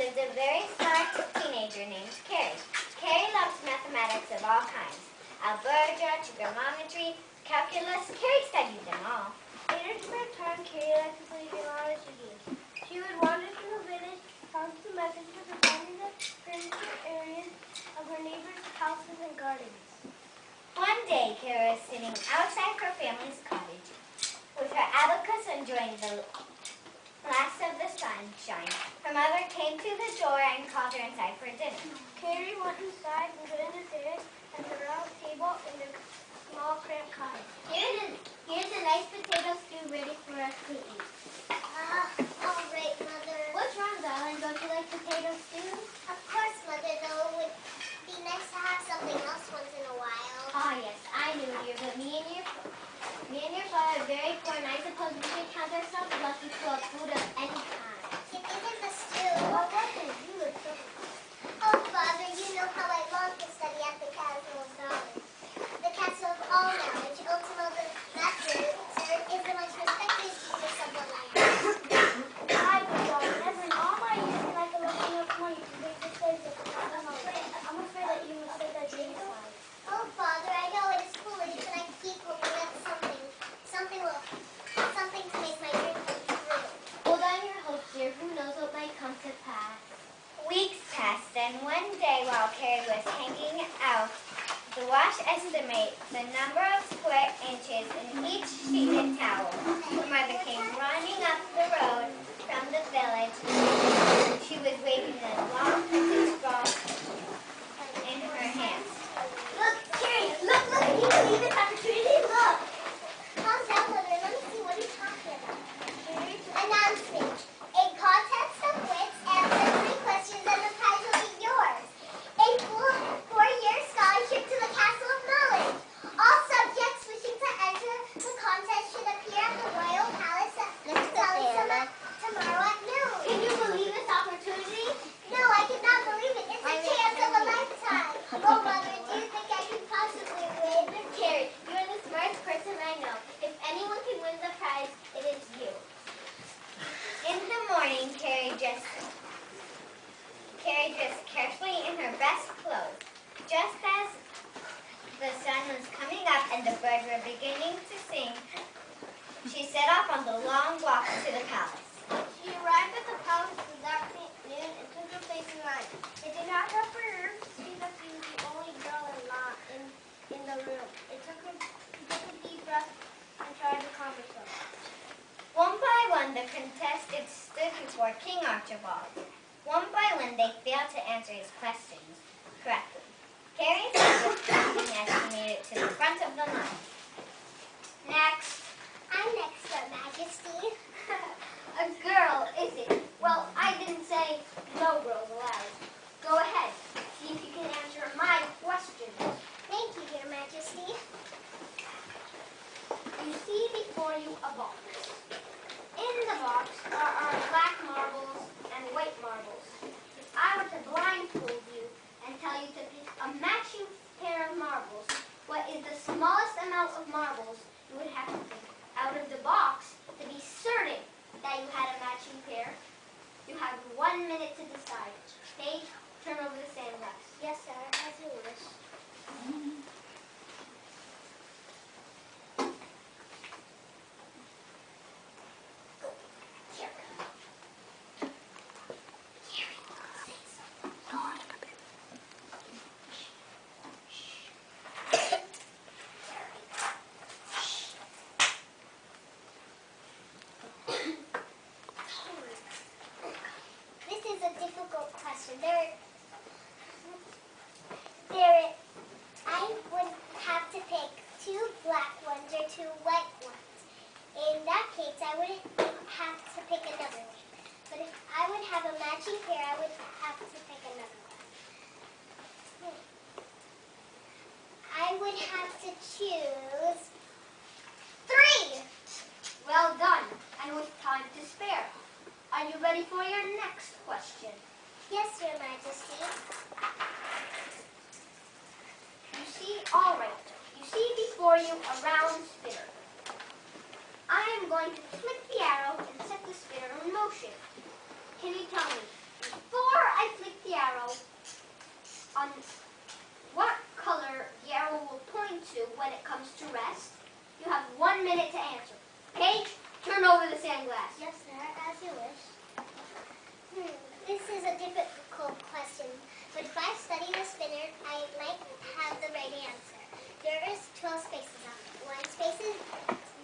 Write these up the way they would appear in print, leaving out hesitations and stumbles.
lived a very smart teenager named Carrie. Carrie loved mathematics of all kinds. Algebra, trigonometry, calculus. Carrie studied them all. In her spare time, Carrie liked to play games. She would wander through the village, count the messages, and find the primitive areas of her neighbors' houses and gardens. One day, Carrie was sitting outside her family's cottage with her abacus enjoying the last of the sunshine. Her mother came to the door and called her inside for dinner. Carrie went inside and put in the terrace and the round table in the small cramped cottage. Here's a nice potato stew ready for us to eat. All right, Mother. What's wrong, darling? Don't you like potato stew? Of course, Mother, though it would be nice to have something else once in a while. Ah, yes, I knew, dear, but me and your father are very poor, and I suppose we should count ourselves lucky to have food of any kind. It isn't the stew. What was it? You look so... Oh, Father, you know how I long to study at the Castle of Knowledge. The Castle of All Knowledge, Ultima Master, is the most respected genius of the land. I would never in all my years like a little enough money to make the studies at the Castle of Knowledge. I'm afraid that you will say that dream aside. Oh, Father, I know it is foolish, but I keep hoping that something to make my dream come true. Hold on your hopes, dear. Who knows what might come to pass? Weeks passed, and one day while Carrie was hanging out, the watch estimate the number of square inches in each sheeted towel. Her mother came running up the road from the village. She was waving a long printed scroll in her hands. Look, Carrie, look, can you believe this opportunity? Look! Calm down, Mother. Let me see what he's talking about. Announcement. A contest of wits. Answer 3 questions and the prize will be yours. A full 4-year scholarship to the Castle of Knowledge. All subjects wishing to enter the contest should appear at the Royal Palace at tomorrow at noon. Can you believe this opportunity? No, I cannot believe it. It's a chance of a lifetime. Oh, Mother, do you think I could possibly win? Carrie, you're the smartest person I know. If anyone can win the prize, it is you. In the morning, Carrie dressed carefully in her best clothes. Just as the sun was coming up and the birds were beginning to sing, she set off on the long walk to the palace. She arrived at the palace that noon and took her place in line. It did not help her to see that she was the only girl in the room. She took a deep breath and tried to calm herself. One by one, the contestants stood before King Archibald. One by one, they failed to answer his questions correctly. Carrie was laughing as she made it to the front of the line. Next. I'm next, Your Majesty. A girl, is it? Well, I didn't say no girls allowed. Go ahead. See if you can answer my question. Thank you, Your Majesty. You see before you a box. In the box are black marbles and white marbles. If I were to blindfold you and tell you to pick a matching pair of marbles, what is the smallest amount of marbles you would have to pick out of the box to be certain that you had a matching pair? You have 1 minute to decide. Paige, turn over the sandbox. Yes, sir, as you wish. This is a difficult question. I would have to pick 2 black ones or 2 white ones. In that case, I wouldn't have to pick another one. But if I would have a matching pair, I would have to pick another one. I would have to choose 3. Well done, and with time to spare. Are you ready for your next question? Yes, Your Majesty. All right. You see before you a round spinner. I am going to flick the arrow and set the spinner in motion. Can you tell me before the arrow on what color the arrow will point to when it comes to rest. You have 1 minute to answer. Paige, turn over the sand glass. Yes, sir, as you wish. This is a difficult question, but if I study the spinner, I might have the right answer. There is 12 spaces on it. One space is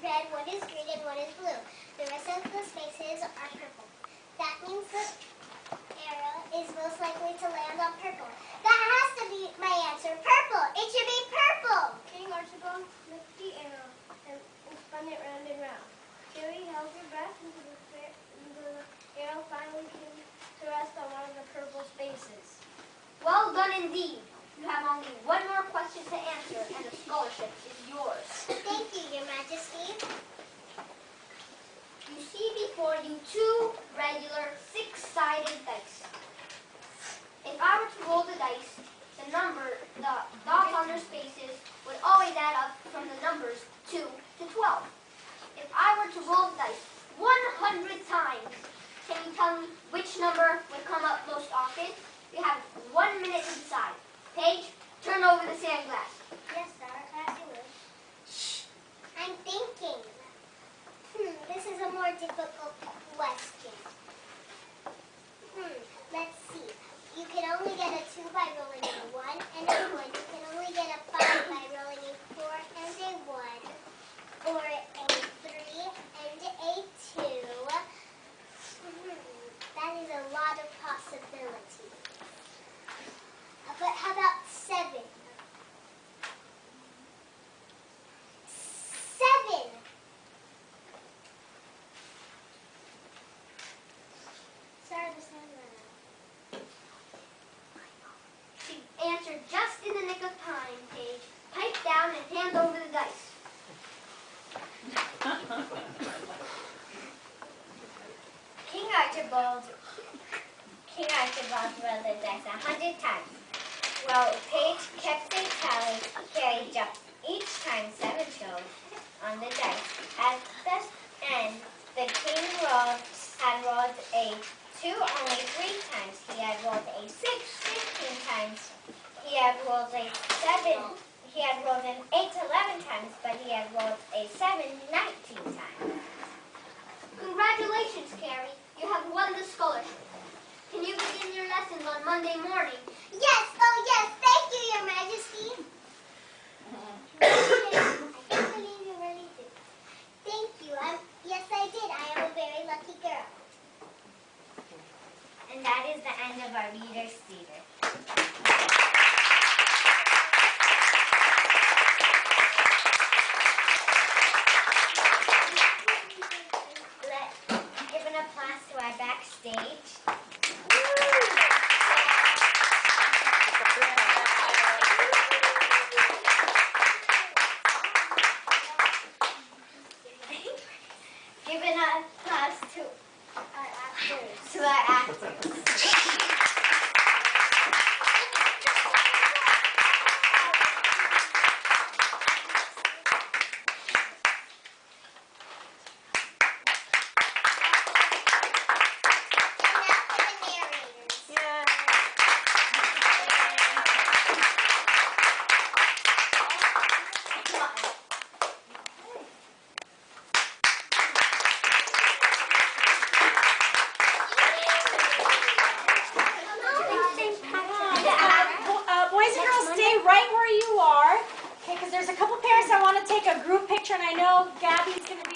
red, one is green, and one is blue. The rest of the spaces are purple. That means the arrow is most likely to land on purple. That has to be my answer. Purple. It should be purple. King Archibald lift the arrow and spun it round and round. Carrie held her breath until the arrow finally came to rest on one of the purple spaces. Well done indeed. You have only one more question to answer, and the scholarship is yours. Thank you, Your Majesty. You see before you two regular six-sided dice. If I were to roll the dice, the dots on their spaces would always add up from the numbers 2 to 12. If I were to roll the dice 100 times, can you tell me which number would come up most often? You have 1 minute to decide. Paige, turn over the sand glass. Yes, sir, as you wish. I'm thinking. This is a more difficult question. Let's see. You can only get a 2 by rolling a 1 and a 1. You can only get a 5 by rolling a 4 and a 1. Or a 3 and a 2. That is a lot of possibilities. But how about 7? 7! Sorry, the sound ran out. She answered just in the nick of time, Paige. Pipe down and hand over the dice. King Archibald rolled the dice 100 times. While Paige kept a tally, Carrie jumped each time 7 showed on the dice. At the end, the king had rolled a 2 only 3 times. He had rolled a 6 15 times. He had rolled a 7. He had rolled an 8 11 times, but he had rolled a 7 19 times. Congratulations, Carrie. You have won the scholarship. Can you begin your lessons on Monday morning? Yes, oh yes, thank you, Your Majesty. I can't believe you really did. Thank you. Yes, I did. I am a very lucky girl. And that is the end of our Reader's Theater. Let's give an applause to our backstage. Give an applause to our actors. Boys and girls, stay right where you are, okay, because there's a couple parents that want to take a group picture, and I know Gabby's going to be